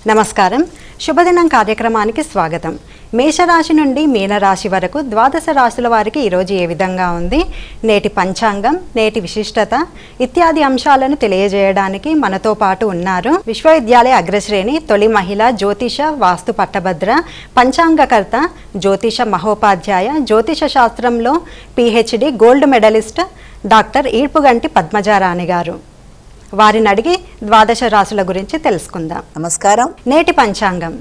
నమస్కారం. శుభదినం కార్యక్రమానికి స్వాగతం. మేషరాశి నుండి మీనరాశి వరకు ద్వాదశ రాశుల వారికి ఈరోజు ఏ విధంగా ఉంది, నేటి పంచాంగం, నేటి విశిష్టత ఇత్యాది అంశాలను తెలియజేయడానికి మనతో పాటు ఉన్నారు విశ్వవిద్యాలయ అగ్రశ్రేణి తొలి మహిళ జ్యోతిష వాస్తు పట్టభద్ర పంచాంగకర్త జ్యోతిష మహోపాధ్యాయ జ్యోతిష శాస్త్రంలో PhD gold medallist doctor Edupuganti Padmajarani garu. వారిని అడిగి ద్వాదశ రాశుల గురించి తెలుసుకుందాం. నమస్కారం. నేటి పంచాంగం.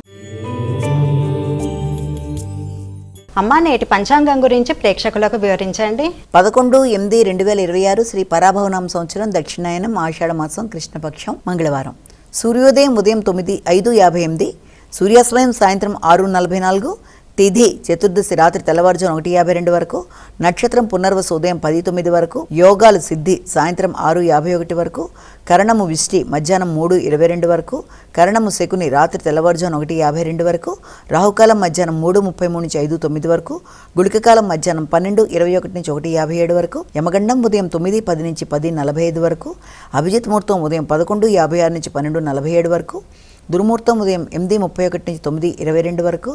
అమ్మ, నేటి పంచాంగం గురించి ప్రేక్షకులకు వివరించండి. 11/8/2026 శ్రీ పరాభవనామ సంవత్సరం దక్షిణాయనం ఆషాఢ మాసం కృష్ణపక్షం మంగళవారం. సూర్యోదయం ఉదయం 9:58, సూర్యాస్తమయం సాయంత్రం 6:44, తిథి చతుర్దశి రాత్రి తెల్లవారుజాము 1:52 వరకు, నక్షత్రం పునర్వసు ఉదయం 10:09 వరకు, యోగాలు సిద్ధి సాయంత్రం 6:51 వరకు, కరణము విష్టి మధ్యాహ్నం 3:22 వరకు, కరణము శకుని రాత్రి తెల్లవారుజాము 1:52 వరకు, రాహుకాలం మధ్యాహ్నం 3:33 నుంచి 5:09 వరకు, గుళికకాలం మధ్యాహ్నం 12:21 నుంచి 1:57 వరకు, యమగండం ఉదయం 9:10 నుంచి 10:45 వరకు, అభిజిత్ ముహూర్తం ఉదయం 11:56 నుంచి 12:47 వరకు, దుర్ముహూర్తం ఉదయం 8:31 నుంచి 9:22 వరకు,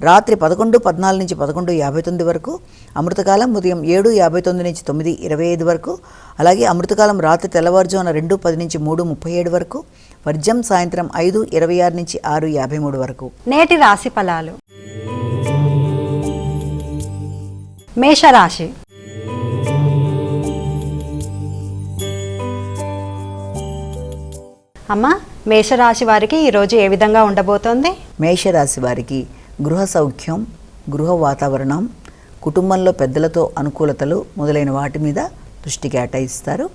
రాత్రి 11:14 నుంచి 11:59 వరకు, అమృతకాలం ఉదయం 7:59 నుంచి 9:25 వరకు, అలాగే అమృతకాలం రాత్రి తెల్లవారుజామున 2:10 నుంచి 3:37 వరకు, వర్జం సాయంత్రం 5:26 నుంచి 6:53 వరకు. నేటి రాశి ఫలాలు. మేషరాశి. అమ్మ, మేషరాశి వారికి ఈరోజు ఏ విధంగా ఉండబోతోంది? మేషరాశి వారికి గృహ సౌఖ్యం, గృహ వాతావరణం, కుటుంబంలో పెద్దలతో అనుకూలతలు మొదలైన వాటి మీద దృష్టి కేటాయిస్తారు.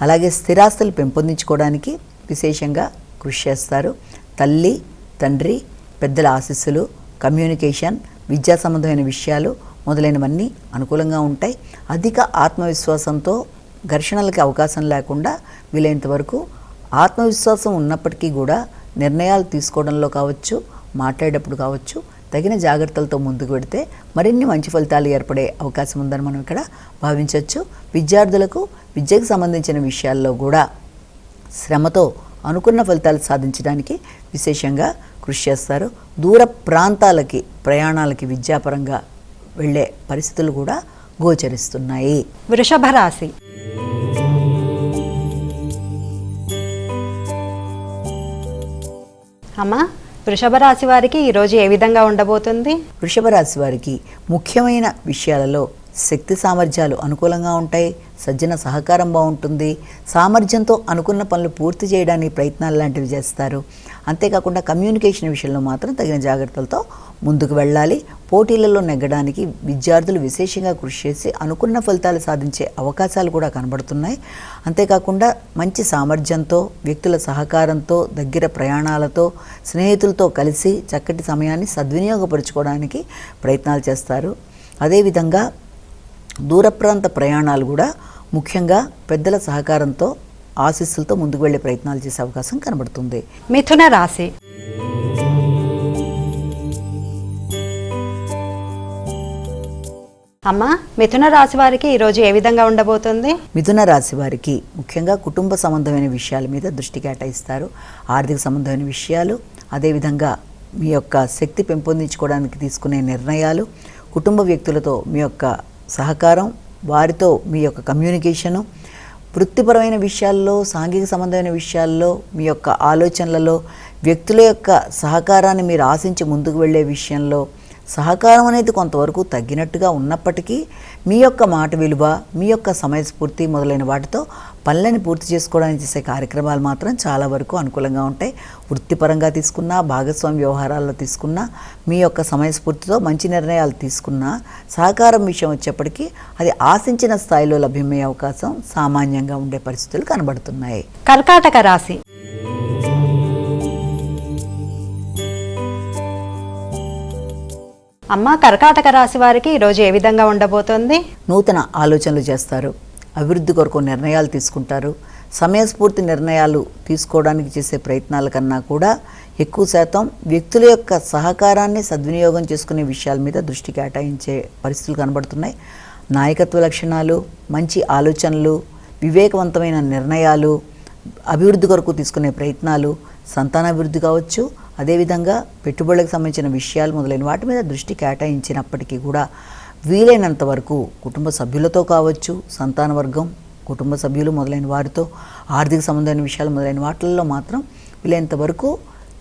అలాగే స్థిరాస్తులు పెంపొందించుకోవడానికి విశేషంగా కృషి చేస్తారు. తల్లి, తండ్రి, పెద్దల ఆశీస్సులు, కమ్యూనికేషన్, విద్యా సంబంధమైన విషయాలు మొదలైనవన్నీ అనుకూలంగా ఉంటాయి. అధిక ఆత్మవిశ్వాసంతో ఘర్షణలకి అవకాశం లేకుండా వీలైనంత వరకు ఆత్మవిశ్వాసం ఉన్నప్పటికీ కూడా నిర్ణయాలు తీసుకోవడంలో కావచ్చు, మాట్లాడేటప్పుడు కావచ్చు, తగిన జాగ్రత్తలతో ముందుకు పెడితే మరిన్ని మంచి ఫలితాలు ఏర్పడే అవకాశం ఉందని మనం ఇక్కడ భావించవచ్చు. విద్యార్థులకు విద్యకు సంబంధించిన విషయాల్లో కూడా శ్రమతో అనుకున్న ఫలితాలు సాధించడానికి విశేషంగా కృషి చేస్తారు. దూర ప్రాంతాలకి ప్రయాణాలకి విద్యాపరంగా వెళ్ళే పరిస్థితులు కూడా గోచరిస్తున్నాయి. వృషభ రాశి. అమ్మా, వృషభ రాశి వారికి ఈరోజు ఏ విధంగా ఉండబోతుంది? వృషభ రాశి వారికి ముఖ్యమైన విషయాలలో శక్తి సామర్థ్యాలు అనుకూలంగా ఉంటాయి. సజ్జన సహకారం బాగుంటుంది. సామర్థ్యంతో అనుకున్న పనులు పూర్తి చేయడానికి ప్రయత్నాలు లాంటివి చేస్తారు. అంతేకాకుండా కమ్యూనికేషన్ విషయంలో మాత్రం తగిన జాగ్రత్తలతో ముందుకు వెళ్ళాలి. పోటీలలో నెగ్గడానికి విద్యార్థులు విశేషంగా కృషి చేసి అనుకున్న ఫలితాలు సాధించే అవకాశాలు కూడా కనబడుతున్నాయి. అంతేకాకుండా మంచి సామర్థ్యంతో, వ్యక్తుల సహకారంతో, దగ్గర ప్రయాణాలతో, స్నేహితులతో కలిసి చక్కటి సమయాన్ని సద్వినియోగపరుచుకోవడానికి ప్రయత్నాలు చేస్తారు. అదేవిధంగా దూర ప్రాంత ప్రయాణాలు కూడా ముఖ్యంగా పెద్దల సహకారంతో, ఆశీస్సులతో ముందుకు వెళ్ళే ప్రయత్నాలు చేసే అవకాశం కనబడుతుంది. మిథున రాశి. అమ్మ, మిథున రాశి వారికి ఈరోజు ఏ విధంగా ఉండబోతుంది? మిథున రాశి వారికి ముఖ్యంగా కుటుంబ సంబంధమైన విషయాల మీద దృష్టి కేటాయిస్తారు. ఆర్థిక సంబంధమైన విషయాలు, అదేవిధంగా మీ యొక్క శక్తి పెంపొందించుకోవడానికి తీసుకునే నిర్ణయాలు, కుటుంబ వ్యక్తులతో మీ యొక్క సహకారం, వారితో మీ యొక్క కమ్యూనికేషను, వృత్తిపరమైన విషయాల్లో, సాంఘిక సంబంధమైన విషయాల్లో, మీ యొక్క ఆలోచనలలో వ్యక్తుల యొక్క సహకారాన్ని మీరు ఆశించి ముందుకు వెళ్ళే విషయంలో సహకారం అనేది కొంతవరకు తగ్గినట్టుగా ఉన్నప్పటికీ మీ యొక్క మాట విలువ, మీ యొక్క సమయస్ఫూర్తి మొదలైన వాటితో పనులను పూర్తి చేసుకోవడానికి చేసే కార్యక్రమాలు మాత్రం చాలా వరకు అనుకూలంగా ఉంటాయి. వృత్తిపరంగా తీసుకున్నా, భాగస్వామ్య వ్యవహారాల్లో తీసుకున్నా, మీ యొక్క సమయస్ఫూర్తితో మంచి నిర్ణయాలు తీసుకున్నా, సహకారం విషయం వచ్చేప్పటికీ అది ఆశించిన స్థాయిలో లభ్యమయ్యే అవకాశం సామాన్యంగా ఉండే పరిస్థితులు కనబడుతున్నాయి. కర్కాటక రాశి. అమ్మ, కర్కాటక రాశి వారికి ఈరోజు ఏ విధంగా ఉండబోతోంది? నూతన ఆలోచనలు చేస్తారు. అభివృద్ధి కొరకు నిర్ణయాలు తీసుకుంటారు. సమయస్ఫూర్తి నిర్ణయాలు తీసుకోవడానికి చేసే ప్రయత్నాల కన్నా కూడా ఎక్కువ శాతం వ్యక్తుల యొక్క సహకారాన్ని సద్వినియోగం చేసుకునే విషయాల మీద దృష్టి కేటాయించే పరిస్థితులు కనబడుతున్నాయి. నాయకత్వ లక్షణాలు, మంచి ఆలోచనలు, వివేకవంతమైన నిర్ణయాలు, అభివృద్ధి కొరకు తీసుకునే ప్రయత్నాలు, సంతానాభివృద్ధి కావచ్చు, అదేవిధంగా పెట్టుబడులకు సంబంధించిన విషయాలు మొదలైన వాటి మీద దృష్టి కేటాయించినప్పటికీ కూడా వీలైనంత వరకు కుటుంబ సభ్యులతో కావచ్చు, సంతాన వర్గం, కుటుంబ సభ్యులు మొదలైన వారితో, ఆర్థిక సంబంధమైన విషయాలు మొదలైన వాటిల్లో మాత్రం వీలైనంత వరకు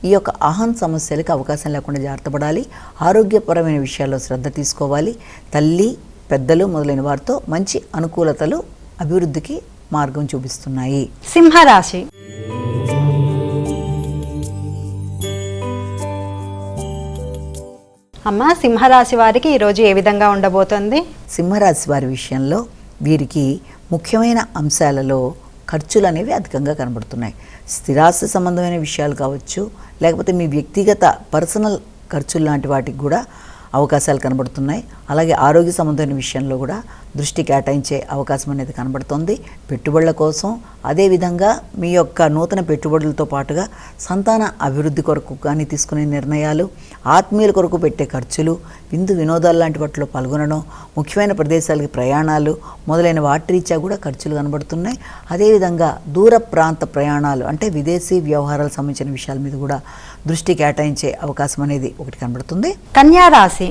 ఈ యొక్క ఆహం సమస్యలకు అవకాశం లేకుండా జాగ్రత్త పడాలి. ఆరోగ్యపరమైన విషయాల్లో శ్రద్ధ తీసుకోవాలి. తల్లి, పెద్దలు మొదలైన వారితో మంచి అనుకూలతలు అభివృద్ధికి మార్గం చూపిస్తున్నాయి. సింహరాశి. అమ్మ, సింహరాశి వారికి ఈరోజు ఏ విధంగా ఉండబోతుంది? సింహరాశి వారి విషయంలో వీరికి ముఖ్యమైన అంశాలలో ఖర్చులు అనేవి అధికంగా కనబడుతున్నాయి. స్థిరాస్తి సంబంధమైన విషయాలు కావచ్చు, లేకపోతే మీ వ్యక్తిగత పర్సనల్ ఖర్చులు లాంటి వాటికి కూడా అవకాశాలు కనబడుతున్నాయి. అలాగే ఆరోగ్య సంబంధమైన విషయంలో కూడా దృష్టి కేటాయించే అవకాశం అనేది కనబడుతుంది. పెట్టుబడుల కోసం, అదేవిధంగా మీ యొక్క నూతన పెట్టుబడులతో పాటుగా సంతాన అభివృద్ధి కొరకు కానీ తీసుకునే నిర్ణయాలు, ఆత్మీయుల కొరకు పెట్టే ఖర్చులు, విందు వినోదాలు లాంటి వాటిలో పాల్గొనడం, ముఖ్యమైన ప్రదేశాలకి ప్రయాణాలు మొదలైన వాటి రీత్యా కూడా ఖర్చులు కనబడుతున్నాయి. అదేవిధంగా దూర ప్రాంత ప్రయాణాలు అంటే విదేశీ వ్యవహారాలకు సంబంధించిన విషయాల మీద కూడా దృష్టి కేటాయించే అవకాశం అనేది ఒకటి కనబడుతుంది. కన్యా రాశి.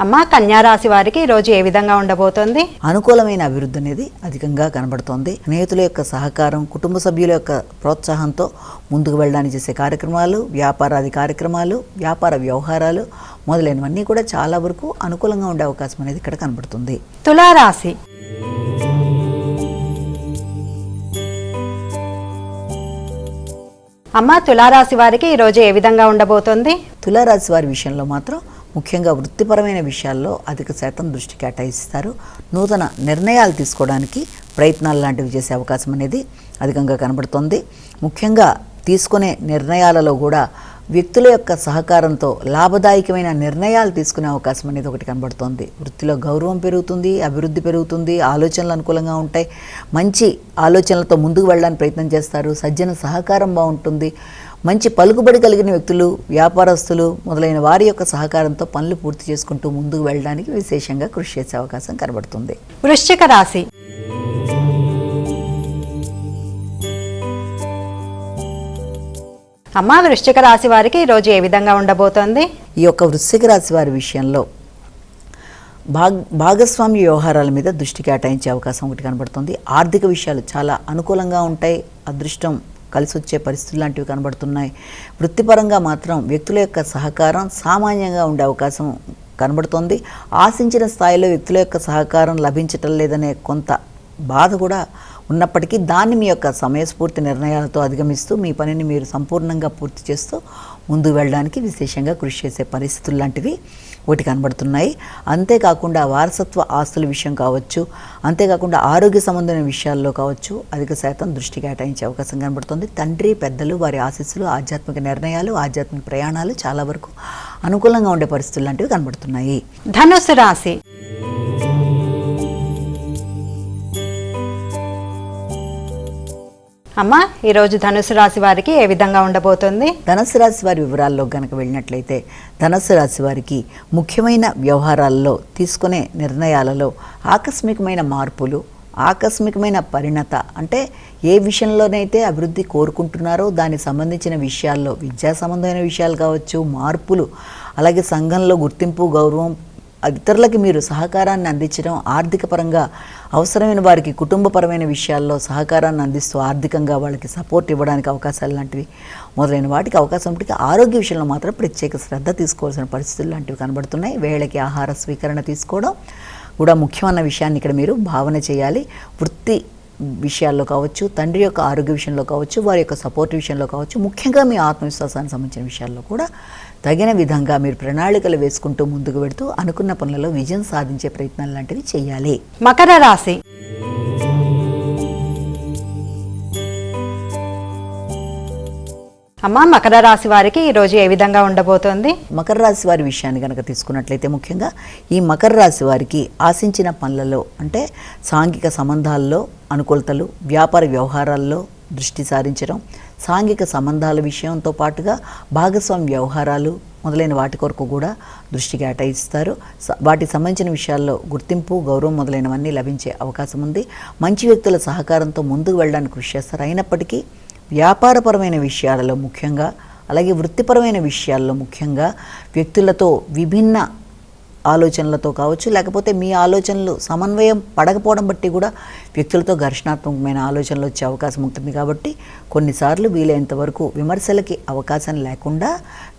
అమ్మ, కన్యా రాశి వారికి ఈరోజు ఏ విధంగా ఉండబోతోంది? అనుకూలమైన అభివృద్ధి అనేది అధికంగా కనబడుతోంది. స్నేహితుల యొక్క సహకారం, కుటుంబ సభ్యుల యొక్క ప్రోత్సాహంతో ముందుకు వెళ్ళడానికి చేసే కార్యక్రమాలు, వ్యాపారాది కార్యక్రమాలు, వ్యాపార వ్యవహారాలు మొదలైనవన్నీ కూడా చాలా వరకు అనుకూలంగా ఉండే అవకాశం అనేది ఇక్కడ కనబడుతుంది. తులారాశి. అమ్మ, తులారాశి వారికి ఈరోజు ఏ విధంగా ఉండబోతోంది? తులారాశి వారి విషయంలో మాత్రం ముఖ్యంగా వృత్తిపరమైన విషయాల్లో అధిక శాతం దృష్టి కేటాయిస్తారు. నూతన నిర్ణయాలు తీసుకోవడానికి ప్రయత్నాలు లాంటివి చేసే అవకాశం అనేది అధికంగా కనబడుతోంది. ముఖ్యంగా తీసుకునే నిర్ణయాలలో కూడా వ్యక్తుల యొక్క సహకారంతో లాభదాయకమైన నిర్ణయాలు తీసుకునే అవకాశం అనేది ఒకటి కనబడుతోంది. వృత్తిలో గౌరవం పెరుగుతుంది, అభివృద్ధి పెరుగుతుంది, ఆలోచనలు అనుకూలంగా ఉంటాయి. మంచి ఆలోచనలతో ముందుకు వెళ్ళడానికి ప్రయత్నం చేస్తారు. సజ్జన సహకారం బాగుంటుంది. మంచి పలుకుబడి కలిగిన వ్యక్తులు, వ్యాపారస్తులు మొదలైన వారి యొక్క సహకారంతో పనులు పూర్తి చేసుకుంటూ ముందుకు వెళ్ళడానికి విశేషంగా కృషి చేసే అవకాశం కనబడుతుంది. వృశ్చిక రాశి. అమ్మ, వృశ్చిక రాశి వారికి ఈరోజు ఏ విధంగా ఉండబోతోంది? ఈ యొక్క వృశ్చిక రాశి వారి విషయంలో భాగస్వామ్య వ్యవహారాల మీద దృష్టి కేటాయించే అవకాశం ఒకటి కనబడుతుంది. ఆర్థిక విషయాలు చాలా అనుకూలంగా ఉంటాయి. అదృష్టం కలిసి వచ్చే పరిస్థితులు లాంటివి కనబడుతున్నాయి. వృత్తిపరంగా మాత్రం వ్యక్తుల యొక్క సహకారం సామాన్యంగా ఉండే అవకాశం కనబడుతోంది. ఆశించిన స్థాయిలో వ్యక్తుల యొక్క సహకారం లభించటం లేదనే కొంత బాధ కూడా ఉన్నప్పటికీ దాన్ని మీ యొక్క సమయస్ఫూర్తి నిర్ణయాలతో అధిగమిస్తూ మీ పనిని మీరు సంపూర్ణంగా పూర్తి చేస్తూ ముందుకు వెళ్ళడానికి విశేషంగా కృషి చేసే పరిస్థితులు లాంటివి ఒకటి కనబడుతున్నాయి. అంతేకాకుండా వారసత్వ ఆస్తుల విషయం కావచ్చు, అంతేకాకుండా ఆరోగ్య సంబంధమైన విషయాల్లో కావచ్చు అధిక శాతం దృష్టి కేటాయించే అవకాశం కనబడుతుంది. తండ్రి, పెద్దలు, వారి ఆశీస్సులు, ఆధ్యాత్మిక నిర్ణయాలు, ఆధ్యాత్మిక ప్రయాణాలు చాలా వరకు అనుకూలంగా ఉండే పరిస్థితులు లాంటివి కనబడుతున్నాయి. ధనుస్సు రాశి. అమ్మ, ఈరోజు ధనుసు రాశి వారికి ఏ విధంగా ఉండబోతుంది? ధనుసు రాశి వారి వివరాల్లో కనుక వెళ్ళినట్లయితే ధనుసు రాశి వారికి ముఖ్యమైన వ్యవహారాల్లో తీసుకునే నిర్ణయాలలో ఆకస్మికమైన మార్పులు, ఆకస్మికమైన పరిణత అంటే ఏ విషయంలోనైతే అభివృద్ధి కోరుకుంటున్నారో దానికి సంబంధించిన విషయాల్లో విద్యా సంబంధమైన విషయాలు కావచ్చు, మార్పులు, అలాగే సంఘంలో గుర్తింపు, గౌరవం, ఇతరులకి మీరు సహకారాన్ని అందించడం, ఆర్థిక పరంగా అవసరమైన వారికి కుటుంబపరమైన విషయాల్లో సహకారాన్ని అందిస్తూ ఆర్థికంగా వాళ్ళకి సపోర్ట్ ఇవ్వడానికి అవకాశాలు లాంటివి మొదలైన వాటికి అవకాశం ఉంటుంది. ఆరోగ్య విషయంలో మాత్రం ప్రత్యేక శ్రద్ధ తీసుకోవాల్సిన పరిస్థితులు లాంటివి కనబడుతున్నాయి. వేళకి ఆహార స్వీకరణ తీసుకోవడం కూడా ముఖ్యమైన విషయాన్ని ఇక్కడ మీరు భావన చేయాలి. వృత్తి విషయాల్లో కావచ్చు, తండ్రి యొక్క ఆరోగ్య విషయంలో కావచ్చు, వారి యొక్క సపోర్ట్ విషయంలో కావచ్చు, ముఖ్యంగా మీ ఆత్మవిశ్వాసానికి సంబంధించిన విషయాల్లో కూడా తగిన విధంగా మీరు ప్రణాళికలు వేసుకుంటూ ముందుకు వెళుతూ అనుకున్న పనులలో విజయం సాధించే ప్రయత్నాలు లాంటివి చేయాలి. మకర రాశి. అమ్మ, మకర రాశి వారికి ఈరోజు ఏ విధంగా ఉండబోతోంది? మకర రాశి వారి విషయాన్ని కనుక తీసుకున్నట్లయితే ముఖ్యంగా ఈ మకర రాశి వారికి ఆశించిన పనులలో అంటే సాంఘిక సంబంధాల్లో అనుకూలతలు, వ్యాపార వ్యవహారాల్లో దృష్టి సారించడం, సాంఘిక సంబంధాల విషయంతో పాటుగా భాగస్వామ్య వ్యవహారాలు, మొదలైన వాటి కొరకు కూడా దృష్టి కేటాయిస్తారు. వాటికి సంబంధించిన విషయాల్లో గుర్తింపు, గౌరవం మొదలైనవన్నీ లభించే అవకాశం ఉంది. మంచి వ్యక్తుల సహకారంతో ముందుకు వెళ్ళడానికి కృషి చేస్తారు. అయినప్పటికీ వ్యాపారపరమైన విషయాలలో ముఖ్యంగా, అలాగే వృత్తిపరమైన విషయాల్లో ముఖ్యంగా వ్యక్తులతో విభిన్న ఆలోచనలతో కావచ్చు, లేకపోతే మీ ఆలోచనలు సమన్వయం పడకపోవడం బట్టి కూడా వ్యక్తులతో ఘర్షణాత్మకమైన ఆలోచనలు వచ్చే అవకాశం ఉంటుంది. కాబట్టి కొన్నిసార్లు వీలైనంత వరకు విమర్శలకి అవకాశం లేకుండా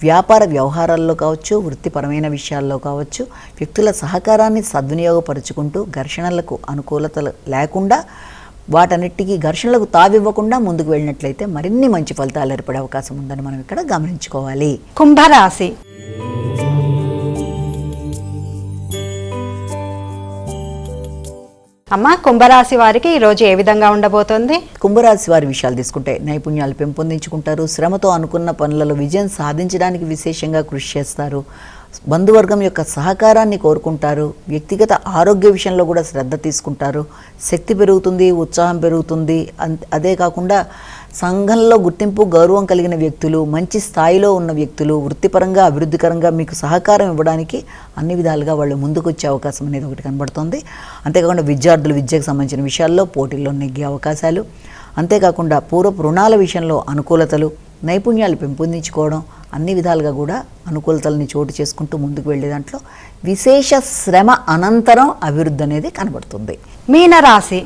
వ్యాపార వ్యవహారాల్లో కావచ్చు, వృత్తిపరమైన విషయాల్లో కావచ్చు వ్యక్తుల సహకారాన్ని సద్వినియోగపరుచుకుంటూ ఘర్షణలకు అనుకూలతలు లేకుండా వాటన్నిటికీ ఘర్షణలకు తావివ్వకుండా ముందుకు వెళ్ళినట్లయితే మరిన్ని మంచి ఫలితాలు ఏర్పడే అవకాశం ఉందని మనం ఇక్కడ గమనించుకోవాలి. కుంభరాశి. అమ్మ, కుంభరాశి వారికి ఈరోజు ఏ విధంగా ఉండబోతోంది? కుంభరాశి వారి విషయాలు తీసుకుంటే నైపుణ్యాలు పెంపొందించుకుంటారు. శ్రమతో అనుకున్న పనులలో విజయం సాధించడానికి విశేషంగా కృషి చేస్తారు. బంధువర్గం యొక్క సహకారాన్ని కోరుకుంటారు. వ్యక్తిగత ఆరోగ్య విషయంలో కూడా శ్రద్ధ తీసుకుంటారు. శక్తి పెరుగుతుంది, ఉత్సాహం పెరుగుతుంది. అదే కాకుండా సంఘంలో గుర్తింపు, గౌరవం కలిగిన వ్యక్తులు, మంచి స్థాయిలో ఉన్న వ్యక్తులు వృత్తిపరంగా, అభివృద్ధికరంగా మీకు సహకారం ఇవ్వడానికి అన్ని విధాలుగా వాళ్ళు ముందుకు వచ్చే అవకాశం అనేది ఒకటి కనబడుతుంది. అంతేకాకుండా విద్యార్థులు విద్యకు సంబంధించిన విషయాల్లో పోటీల్లో నెగ్గే అవకాశాలు, అంతేకాకుండా పూర్వపు రుణాల విషయంలో అనుకూలతలు, నైపుణ్యాలు పెంపొందించుకోవడం, అన్ని విధాలుగా కూడా అనుకూలతల్ని చోటు చేసుకుంటూ ముందుకు వెళ్ళే దాంట్లో విశేష శ్రమ అనంతరం అభివృద్ధి అనేది కనబడుతుంది. మీనరాశి.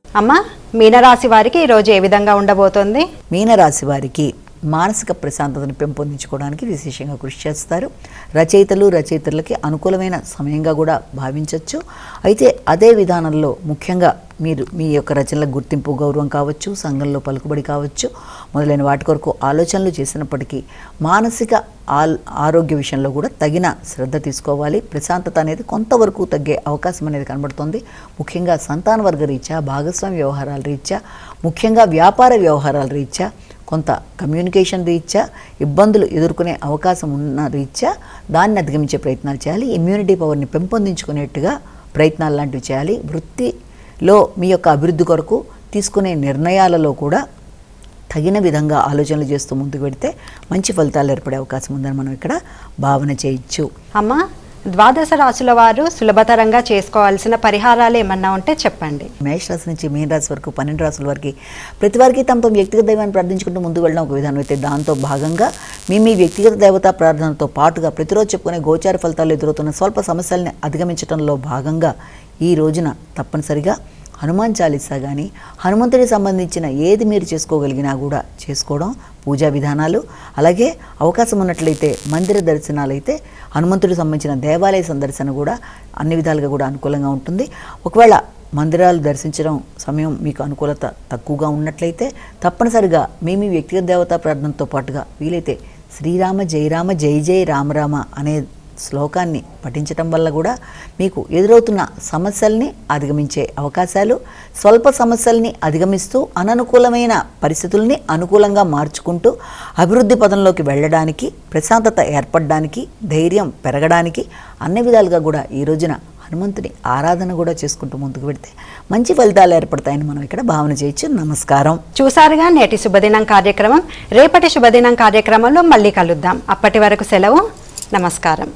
అమ్మ, మీనరాశి వారికి ఈరోజు ఏ విధంగా ఉండబోతోంది? మీనరాశి వారికి మానసిక ప్రశాంతతను పెంపొందించుకోవడానికి విశేషంగా కృషి చేస్తారు. రచయితలకి అనుకూలమైన సమయంగా కూడా భావించవచ్చు. అయితే అదే విధానంలో ముఖ్యంగా మీరు మీ యొక్క రచనలకు గుర్తింపు, గౌరవం కావచ్చు, సంఘంలో పలుకుబడి కావచ్చు మొదలైన వాటి కొరకు ఆలోచనలు చేసినప్పటికీ మానసిక ఆరోగ్య విషయంలో కూడా తగిన శ్రద్ధ తీసుకోవాలి. ప్రశాంతత అనేది కొంతవరకు తగ్గే అవకాశం అనేది కనబడుతుంది. ముఖ్యంగా సంతాన వర్గ రీత్యా, భాగస్వామ్య వ్యవహారాల రీత్యా, ముఖ్యంగా వ్యాపార వ్యవహారాల రీత్యా, కొంత కమ్యూనికేషన్ రీత్యా ఇబ్బందులు ఎదుర్కొనే అవకాశం ఉన్న రీత్యా దాన్ని అధిగమించే ప్రయత్నాలు చేయాలి. ఇమ్యూనిటీ పవర్ని పెంపొందించుకునేట్టుగా ప్రయత్నాలు లాంటివి చేయాలి. వృత్తిలో మీ యొక్క అభివృద్ధి కొరకు తీసుకునే నిర్ణయాలలో కూడా తగిన విధంగా ఆలోచనలు చేస్తూ ముందుకు పెడితే మంచి ఫలితాలు ఏర్పడే అవకాశం ఉందని మనం ఇక్కడ భావన చేయొచ్చు. అమ్మ, ద్వాదశ రాశుల వారు సులభతరంగా చేసుకోవాల్సిన పరిహారాలు ఏమన్నా ఉంటే చెప్పండి. మేషరాశి నుంచి మీనరాశి వరకు 12 రాశుల వరకు ప్రతి వారికి తమ వ్యక్తిగత దైవాన్ని ప్రార్థించుకుంటూ ముందుకు వెళ్ళడం ఒక విధానం అయితే, దాంతో భాగంగా మీ వ్యక్తిగత దేవతా ప్రార్థనతో పాటుగా ప్రతిరోజు చెప్పుకునే గోచార ఫలితాలు ఎదురవుతున్న స్వల్ప సమస్యల్ని అధిగమించడంలో భాగంగా ఈ రోజున తప్పనిసరిగా హనుమాన్ చాలీసా కానీ, హనుమంతుడికి సంబంధించిన ఏది మీరు చేసుకోగలిగినా కూడా చేసుకోవడం, పూజా విధానాలు, అలాగే అవకాశం ఉన్నట్లయితే మందిర దర్శనాలు అయితే హనుమంతుడికి సంబంధించిన దేవాలయ సందర్శన కూడా అన్ని విధాలుగా కూడా అనుకూలంగా ఉంటుంది. ఒకవేళ మందిరాలు దర్శించడం సమయం మీకు అనుకూలత తక్కువగా ఉన్నట్లయితే తప్పనిసరిగా మీ వ్యక్తిగత దేవతా ప్రార్థనతో పాటుగా వీలైతే శ్రీరామ జయరామ జయ జయ రామరామ అనే శ్లోకాన్ని పఠించటం వల్ల కూడా మీకు ఎదురవుతున్న సమస్యల్ని అధిగమించే అవకాశాలు, స్వల్ప సమస్యల్ని అధిగమిస్తూ అననుకూలమైన పరిస్థితుల్ని అనుకూలంగా మార్చుకుంటూ అభివృద్ధి పదంలోకి వెళ్ళడానికి, ప్రశాంతత ఏర్పడడానికి, ధైర్యం పెరగడానికి అన్ని విధాలుగా కూడా ఈ రోజున హనుమంతుని ఆరాధన కూడా చేసుకుంటూ ముందుకు పెడితే మంచి ఫలితాలు ఏర్పడతాయని మనం ఇక్కడ భావన చేయొచ్చు. నమస్కారం. చూసారుగా నేటి శుభదినం కార్యక్రమం. రేపటి శుభదినం కార్యక్రమంలో మళ్ళీ కలుద్దాం. అప్పటి వరకు సెలవు. నమస్కారం.